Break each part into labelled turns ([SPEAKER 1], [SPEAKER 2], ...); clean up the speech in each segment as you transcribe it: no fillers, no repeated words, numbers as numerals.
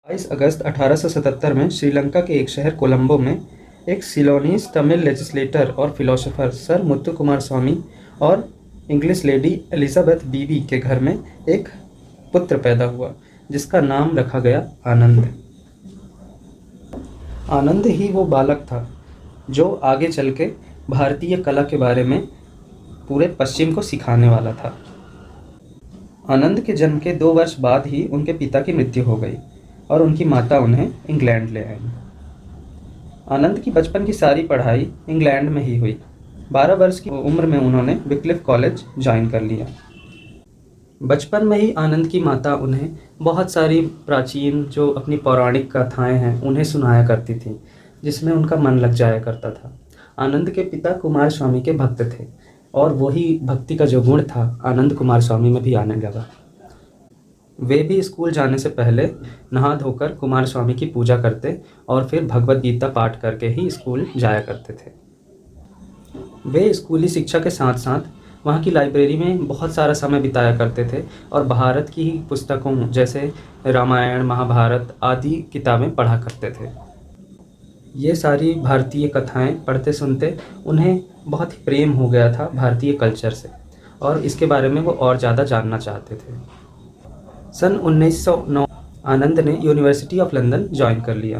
[SPEAKER 1] 22 अगस्त 1877 में श्रीलंका के एक शहर कोलंबो में एक सिलोनीज तमिल लेजिस्लेटर और फिलोसोफर सर मुत्तु कुमार स्वामी और इंग्लिश लेडी एलिजाबेथ बीवी के घर में एक पुत्र पैदा हुआ, जिसका नाम रखा गया आनंद। आनंद ही वो बालक था जो आगे चल के भारतीय कला के बारे में पूरे पश्चिम को सिखाने वाला था। आनंद के जन्म के 2 वर्ष बाद ही उनके पिता की मृत्यु हो गई और उनकी माता उन्हें इंग्लैंड ले आई। आनंद की बचपन की सारी पढ़ाई इंग्लैंड में ही हुई। 12 वर्ष की उम्र में उन्होंने विक्लिफ कॉलेज ज्वाइन कर लिया। बचपन में ही आनंद की माता उन्हें बहुत सारी प्राचीन जो अपनी पौराणिक कथाएं हैं उन्हें सुनाया करती थी, जिसमें उनका मन लग जाया करता था। आनंद के पिता कुमार स्वामी के भक्त थे और वही भक्ति का जो गुण था आनंद कुमार स्वामी में भी आने लगा। वे भी स्कूल जाने से पहले नहा धोकर कुमार स्वामी की पूजा करते और फिर भगवत गीता पाठ करके ही स्कूल जाया करते थे। वे स्कूली शिक्षा के साथ साथ वहाँ की लाइब्रेरी में बहुत सारा समय बिताया करते थे और भारत की पुस्तकों जैसे रामायण, महाभारत आदि किताबें पढ़ा करते थे। ये सारी भारतीय कथाएं पढ़ते सुनते उन्हें बहुत ही प्रेम हो गया था भारतीय कल्चर से और इसके बारे में वो और ज़्यादा जानना चाहते थे। सन 1909 आनंद ने यूनिवर्सिटी ऑफ लंदन ज्वाइन कर लिया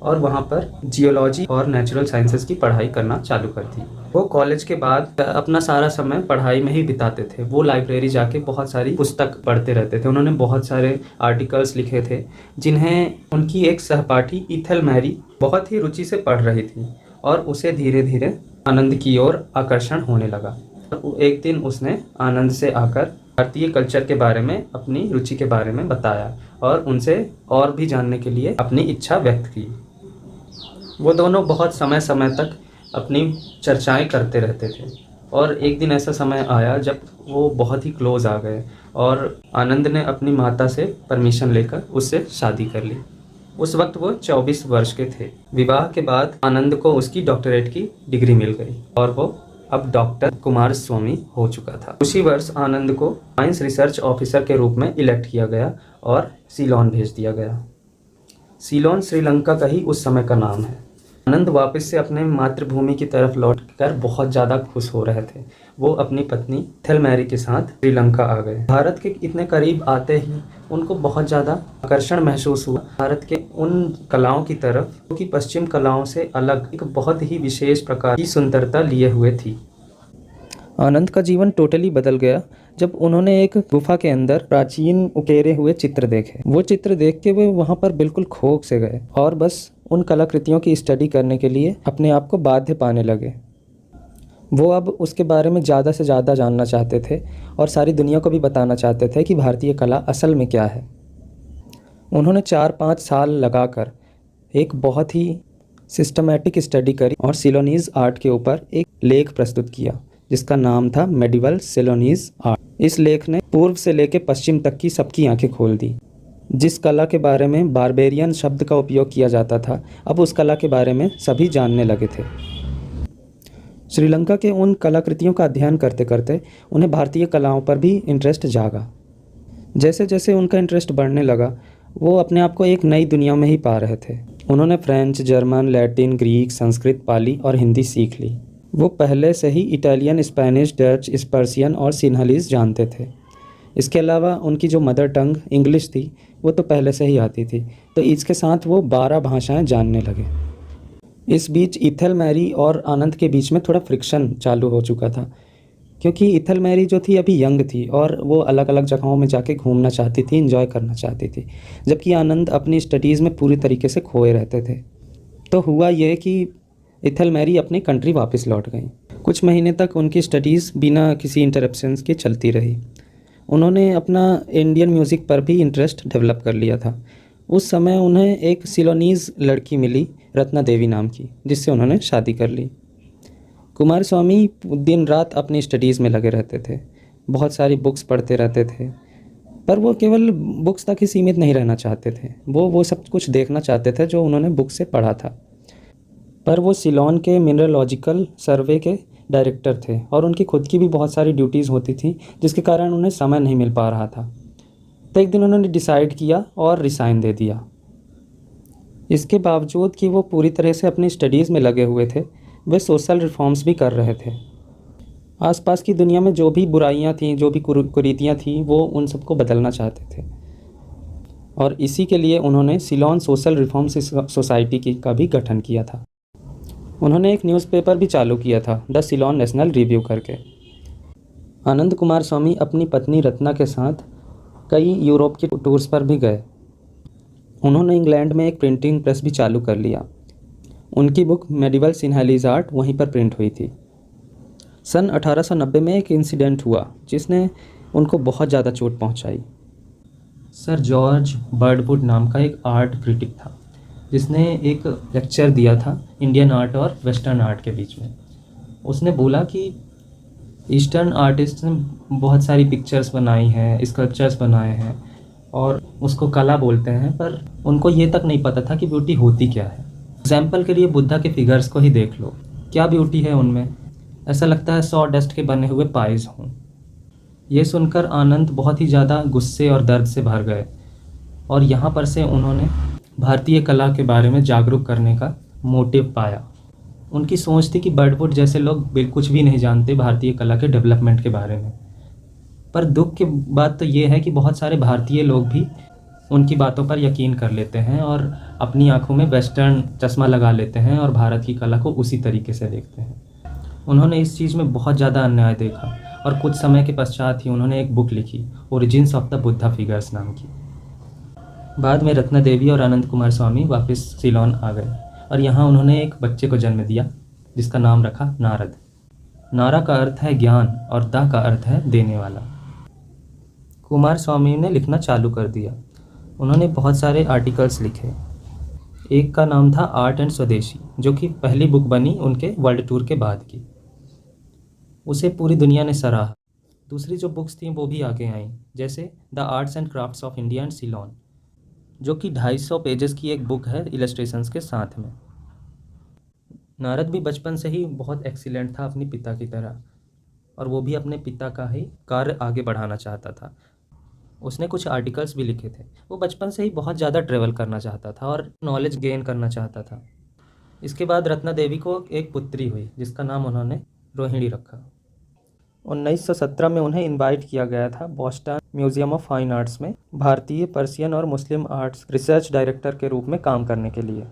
[SPEAKER 1] और वहाँ पर जियोलॉजी और नेचुरल साइंसेस की पढ़ाई करना चालू कर दी। वो कॉलेज के बाद अपना सारा समय पढ़ाई में ही बिताते थे। वो लाइब्रेरी जाके बहुत सारी पुस्तक पढ़ते रहते थे। उन्होंने बहुत सारे आर्टिकल्स लिखे थे जिन्हें उनकी एक सहपाठी ईथल मैरी बहुत ही रुचि से पढ़ रही थी और उसे धीरे धीरे आनंद की ओर आकर्षण होने लगा। एक दिन उसने आनंद से आकर भारतीय कल्चर के बारे में, अपनी रुचि के बारे में बताया और उनसे और भी जानने के लिए अपनी इच्छा व्यक्त की। वो दोनों बहुत समय समय तक अपनी चर्चाएं करते रहते थे और एक दिन ऐसा समय आया जब वो बहुत ही क्लोज आ गए और आनंद ने अपनी माता से परमिशन लेकर उससे शादी कर ली। उस वक्त वो 24 वर्ष के थे। विवाह के बाद आनंद को उसकी डॉक्टरेट की डिग्री मिल गई और वो अब डॉक्टर कुमार स्वामी हो चुका था। उसी वर्ष आनंद को साइंस रिसर्च ऑफिसर के रूप में इलेक्ट किया गया और सीलोन भेज दिया गया। सीलोन श्रीलंका का ही उस समय का नाम है। आनंद वापस से अपने मातृभूमि की तरफ लौटकर बहुत ज़्यादा खुश हो रहे थे। वो अपनी पत्नी थेल मैरी के साथ श्रीलंका आ गए। भारत के इतने करीब आते ही उनको बहुत ज़्यादा आकर्षण महसूस हुआ भारत के उन कलाओं की तरफ जो कि पश्चिम कलाओं से अलग एक बहुत ही विशेष प्रकार की सुंदरता लिए हुए थी। आनंद का जीवन टोटली बदल गया जब उन्होंने एक गुफा के अंदर प्राचीन उकेरे हुए चित्र देखे। वो चित्र देख के वे वहाँ पर बिल्कुल खो से गए और बस उन कलाकृतियों की स्टडी करने के लिए अपने आप को बाध्य पाने लगे। वो अब उसके बारे में ज़्यादा से ज़्यादा जानना चाहते थे और सारी दुनिया को भी बताना चाहते थे कि भारतीय कला असल में क्या है। उन्होंने 4-5 साल लगाकर एक बहुत ही सिस्टमैटिक स्टडी करी और सिलोनीज आर्ट के ऊपर एक लेख प्रस्तुत किया जिसका नाम था मेडिवल सिलोनीज आर्ट। इस लेख ने पूर्व से लेकर पश्चिम तक की सबकी आंखें खोल दी। जिस कला के बारे में बारबेरियन शब्द का उपयोग किया जाता था, अब उस कला के बारे में सभी जानने लगे थे। श्रीलंका के उन कलाकृतियों का अध्ययन करते करते उन्हें भारतीय कलाओं पर भी इंटरेस्ट जागा। जैसे जैसे उनका इंटरेस्ट बढ़ने लगा, वो अपने आप को एक नई दुनिया में ही पा रहे थे। उन्होंने French, German, Latin, Greek, Sanskrit, Pali और हिंदी सीख ली। वो पहले से ही इटालियन, स्पेनिश, डच, पर्शियन और सिन्हलीज जानते थे। इसके अलावा उनकी जो मदर टंग इंग्लिश थी वो तो पहले से ही आती थी, तो इसके साथ वो 12 भाषाएं जानने लगे। इस बीच ईथल मैरी और आनंद के बीच में थोड़ा फ्रिक्शन चालू हो चुका था, क्योंकि ईथल मैरी जो थी अभी यंग थी और वो अलग अलग जगहों में जाके घूमना चाहती थी, एंजॉय करना चाहती थी, जबकि आनंद अपनी स्टडीज़ में पूरी तरीके से खोए रहते थे। तो हुआ ये कि ईथल मैरी अपनी कंट्री वापस लौट गई। कुछ महीने तक उनकी स्टडीज़ बिना किसी इंटरप्शंस के चलती रही। उन्होंने अपना इंडियन म्यूज़िक पर भी इंटरेस्ट डेवलप कर लिया था। उस समय उन्हें एक सिलोनीज़ लड़की मिली, रत्ना देवी नाम की, जिससे उन्होंने शादी कर ली। कुमार स्वामी दिन रात अपनी स्टडीज़ में लगे रहते थे, बहुत सारी बुक्स पढ़ते रहते थे, पर वो केवल बुक्स तक ही सीमित नहीं रहना चाहते थे। वो सब कुछ देखना चाहते थे जो उन्होंने बुक से पढ़ा था। पर वो सिलोन के मिनरलॉजिकल सर्वे के डायरेक्टर थे और उनकी खुद की भी बहुत सारी ड्यूटीज़ होती थी, जिसके कारण उन्हें समय नहीं मिल पा रहा था। तो एक दिन उन्होंने डिसाइड किया और रिसाइन दे दिया। इसके बावजूद कि वो पूरी तरह से अपनी स्टडीज़ में लगे हुए थे, वे सोशल रिफॉर्म्स भी कर रहे थे। आसपास की दुनिया में जो भी बुराइयां थीं, जो भी कुरीतियां थीं, वो उन सबको बदलना चाहते थे। और इसी के लिए उन्होंने सिलोन सोशल रिफॉर्म सोसाइटी की का भी गठन किया था। उन्होंने एक न्यूज़पेपर भी चालू किया था, द सिलोन नेशनल रिव्यू करके। आनंद कुमार स्वामी अपनी पत्नी रत्ना के साथ कई यूरोप के टूर्स पर भी गए। उन्होंने इंग्लैंड में एक प्रिंटिंग प्रेस भी चालू कर लिया। उनकी बुक मेडिवल सिन्हालीज आर्ट वहीं पर प्रिंट हुई थी। सन 1890 में एक इंसिडेंट हुआ जिसने उनको बहुत ज़्यादा चोट पहुंचाई। सर जॉर्ज बर्डवुड नाम का एक आर्ट क्रिटिक था, जिसने एक लेक्चर दिया था इंडियन आर्ट और वेस्टर्न आर्ट के बीच में। उसने बोला कि ईस्टर्न आर्टिस्ट ने बहुत सारी पिक्चर्स बनाई हैं, स्कल्पचर्स बनाए हैं और उसको कला बोलते हैं, पर उनको ये तक नहीं पता था कि ब्यूटी होती क्या है। एग्जाम्पल के लिए बुद्धा के फिगर्स को ही देख लो, क्या ब्यूटी है उनमें। ऐसा लगता है 100 डस्ट के बने हुए पाइज हों। ये सुनकर आनंद बहुत ही ज़्यादा गुस्से और दर्द से भर गए और यहाँ पर से उन्होंने भारतीय कला के बारे में जागरूक करने का मोटिव पाया। उनकी सोच थी कि बर्डवुड जैसे लोग बिल्कुल कुछ भी नहीं जानते भारतीय कला के डेवलपमेंट के बारे में। पर दुख की बात तो ये है कि बहुत सारे भारतीय लोग भी उनकी बातों पर यकीन कर लेते हैं और अपनी आंखों में वेस्टर्न चश्मा लगा लेते हैं और भारत की कला को उसी तरीके से देखते हैं। उन्होंने इस चीज़ में बहुत ज़्यादा अन्याय देखा और कुछ समय के पश्चात ही उन्होंने एक बुक लिखी, origins of the Buddha figures नाम की। बाद में रत्ना देवी और आनंद कुमार स्वामी वापस सिलोन आ गए और यहाँ उन्होंने एक बच्चे को जन्म दिया जिसका नाम रखा नारद। नारा का अर्थ है ज्ञान और दा का अर्थ है देने वाला। कुमार स्वामी ने लिखना चालू कर दिया। उन्होंने बहुत सारे आर्टिकल्स लिखे। एक का नाम था आर्ट एंड स्वदेशी, जो कि पहली बुक बनी उनके वर्ल्ड टूर के बाद की। उसे पूरी दुनिया ने सराहा। दूसरी जो बुक्स थीं वो भी आगे आईं, जैसे the arts and crafts of India and Ceylon, जो कि 250 पेजेस की एक बुक है इलस्ट्रेशंस के साथ में। नारद भी बचपन से ही बहुत एक्सीलेंट था अपने पिता की तरह, और वो भी अपने पिता का ही कार्य आगे बढ़ाना चाहता था। उसने कुछ आर्टिकल्स भी लिखे थे। वो बचपन से ही बहुत ज़्यादा ट्रेवल करना चाहता था और नॉलेज गेन करना चाहता था। इसके बाद रत्ना देवी को एक पुत्री हुई जिसका नाम उन्होंने रोहिणी रखा। 1917 में उन्हें इनवाइट किया गया था Boston museum of fine arts में भारतीय, पर्शियन और मुस्लिम आर्ट्स रिसर्च डायरेक्टर के रूप में काम करने के लिए।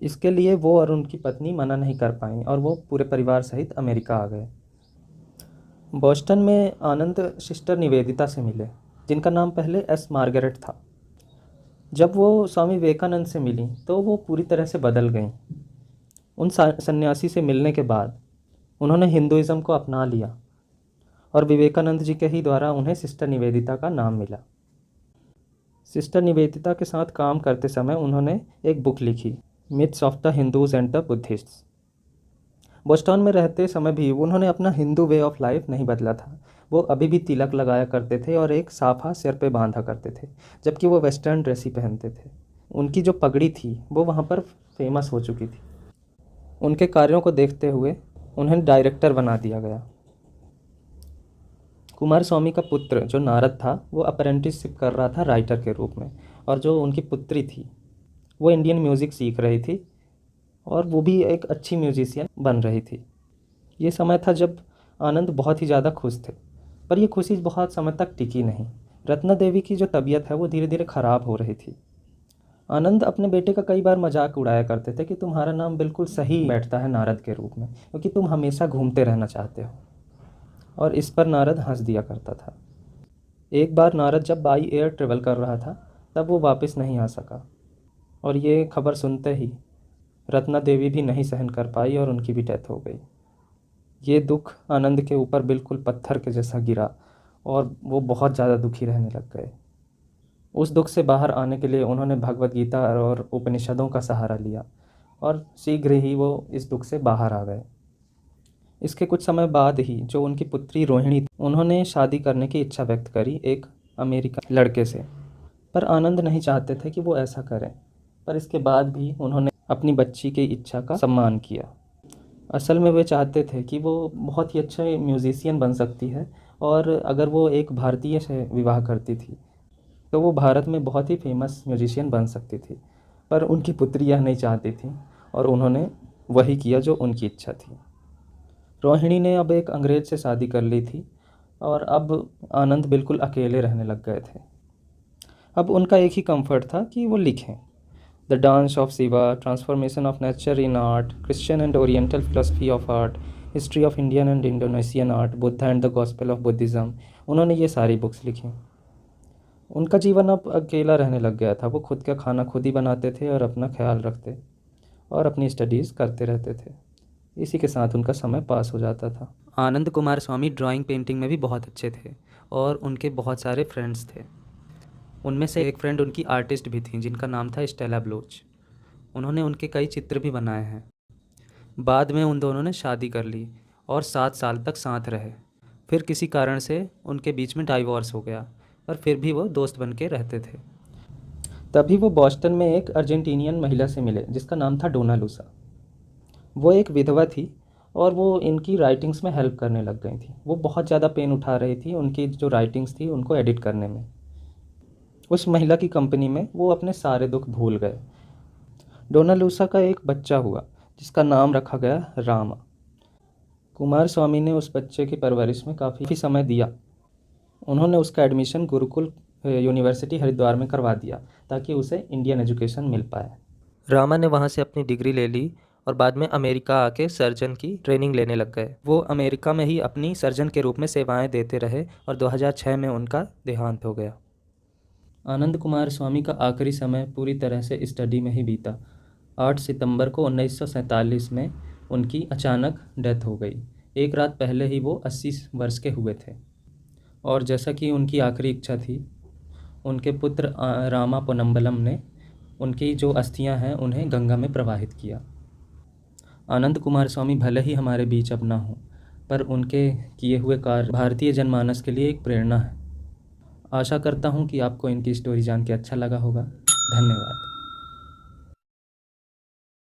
[SPEAKER 1] इसके लिए वो और उनकी पत्नी मना नहीं कर पाईं और वो पूरे परिवार सहित अमेरिका आ गए। बोस्टन में आनंद सिस्टर निवेदिता से मिले, जिनका नाम पहले एस मार्गरेट था। जब वो स्वामी विवेकानंद से मिली तो वो पूरी तरह से बदल गईं। उन सन्यासी से मिलने के बाद उन्होंने हिंदुइज़्म को अपना लिया और विवेकानंद जी के ही द्वारा उन्हें सिस्टर निवेदिता का नाम मिला। सिस्टर निवेदिता के साथ काम करते समय उन्होंने एक बुक लिखी, myths of the Hindus and the Buddhists. Boston में रहते समय भी उन्होंने अपना हिंदू वे ऑफ लाइफ नहीं बदला था। वो अभी भी तिलक लगाया करते थे और एक साफा सिर पे बांधा करते थे, जबकि वो वेस्टर्न ड्रेस ही पहनते थे। उनकी जो पगड़ी थी वो वहाँ पर फेमस हो चुकी थी। उनके कार्यों को देखते हुए उन्हें डायरेक्टर बना दिया गया। कुमार स्वामी का पुत्र जो नारद था वो अप्रेंटिसशिप कर रहा था राइटर के रूप में, और जो उनकी पुत्री थी वो इंडियन म्यूज़िक सीख रही थी और वो भी एक अच्छी म्यूजिशियन बन रही थी। ये समय था जब आनंद बहुत ही ज़्यादा खुश थे, पर ये खुशी बहुत समय तक टिकी नहीं। रत्ना देवी की जो तबीयत है वो धीरे धीरे ख़राब हो रही थी। आनंद अपने बेटे का कई बार मजाक उड़ाया करते थे कि तुम्हारा नाम बिल्कुल सही बैठता है नारद के रूप में, क्योंकि तुम हमेशा घूमते रहना चाहते हो। और इस पर नारद हंस दिया करता था। एक बार नारद जब बाई एयर ट्रेवल कर रहा था तब वो वापस नहीं आ सका, और ये खबर सुनते ही रत्ना देवी भी नहीं सहन कर पाई और उनकी भी डेथ हो गई। ये दुख आनंद के ऊपर बिल्कुल पत्थर के जैसा गिरा और वो बहुत ज़्यादा दुखी रहने लग गए। उस दुख से बाहर आने के लिए उन्होंने भगवद गीता और उपनिषदों का सहारा लिया और शीघ्र ही वो इस दुख से बाहर आ गए। इसके कुछ समय बाद ही जो उनकी पुत्री रोहिणी थी, उन्होंने शादी करने की इच्छा व्यक्त करी एक अमेरिकन लड़के से, पर आनंद नहीं चाहते थे कि वो ऐसा करें। पर इसके बाद भी उन्होंने अपनी बच्ची की इच्छा का सम्मान किया। असल में वे चाहते थे कि वो बहुत ही अच्छे म्यूज़िशियन बन सकती है, और अगर वो एक भारतीय से विवाह करती थी तो वो भारत में बहुत ही फेमस म्यूजिशियन बन सकती थी।
[SPEAKER 2] पर उनकी पुत्री यह नहीं चाहती थी और उन्होंने वही किया जो उनकी इच्छा थी। रोहिणी ने अब एक अंग्रेज से शादी कर ली थी और अब आनंद बिल्कुल अकेले रहने लग गए थे। अब उनका एक ही कंफर्ट था कि वो लिखें। The dance of Shiva, transformation of nature in art, Christian and oriental philosophy of art, history of Indian and Indonesian art, Buddha and the gospel of Buddhism, उन्होंने ये सारी बुक्स लिखी। उनका जीवन अब अकेला रहने लग गया था। वो खुद का खाना खुद ही बनाते थे और अपना ख्याल रखते और अपनी स्टडीज़ करते रहते थे। इसी के साथ उनका समय पास हो जाता था।
[SPEAKER 1] आनंद कुमार स्वामी ड्राइंग पेंटिंग में भी बहुत अच्छे थे और उनके बहुत सारे फ्रेंड्स थे। उनमें से एक फ्रेंड उनकी आर्टिस्ट भी थी जिनका नाम था स्टेला ब्लोच। उन्होंने उनके कई चित्र भी बनाए हैं। बाद में उन दोनों ने शादी कर ली और 7 साल तक साथ रहे। फिर किसी कारण से उनके बीच में डाइवोर्स हो गया, पर फिर भी वो दोस्त बन के रहते थे।
[SPEAKER 2] तभी वो बॉस्टन में एक अर्जेंटीनियन महिला से मिले जिसका नाम था डोना लूसा। वो एक विधवा थी और वो इनकी राइटिंग्स में हेल्प करने लग गई थी। वो बहुत ज़्यादा पेन उठा रही थी उनकी जो राइटिंग्स थी उनको एडिट करने में। उस महिला की कंपनी में वो अपने सारे दुख भूल गए। डोना लूसा का एक बच्चा हुआ जिसका नाम रखा गया रामा। कुमार स्वामी ने उस बच्चे की परवरिश में काफ़ी समय दिया। उन्होंने उसका एडमिशन गुरुकुल यूनिवर्सिटी हरिद्वार में करवा दिया ताकि उसे इंडियन एजुकेशन मिल पाए।
[SPEAKER 1] रामा ने वहाँ से अपनी डिग्री ले ली और बाद में अमेरिका आके सर्जन की ट्रेनिंग लेने लग गए। वो अमेरिका में ही अपनी सर्जन के रूप में सेवाएं देते रहे और 2006 में उनका देहांत हो गया।
[SPEAKER 2] आनंद कुमार स्वामी का आखिरी समय पूरी तरह से स्टडी में ही बीता। 8 सितंबर को 1947 में उनकी अचानक डेथ हो गई। एक रात पहले ही वो 80 वर्ष के हुए थे और जैसा कि उनकी आखिरी इच्छा थी, उनके पुत्र रामा पोनम्बलम ने उनकी जो अस्थियां हैं उन्हें गंगा में प्रवाहित किया। आनंद कुमार स्वामी भले ही हमारे बीच अब ना हों, पर उनके किए हुए कार्य भारतीय जनमानस के लिए एक प्रेरणा है। आशा करता हूँ कि आपको इनकी स्टोरी जान के अच्छा लगा होगा। धन्यवाद।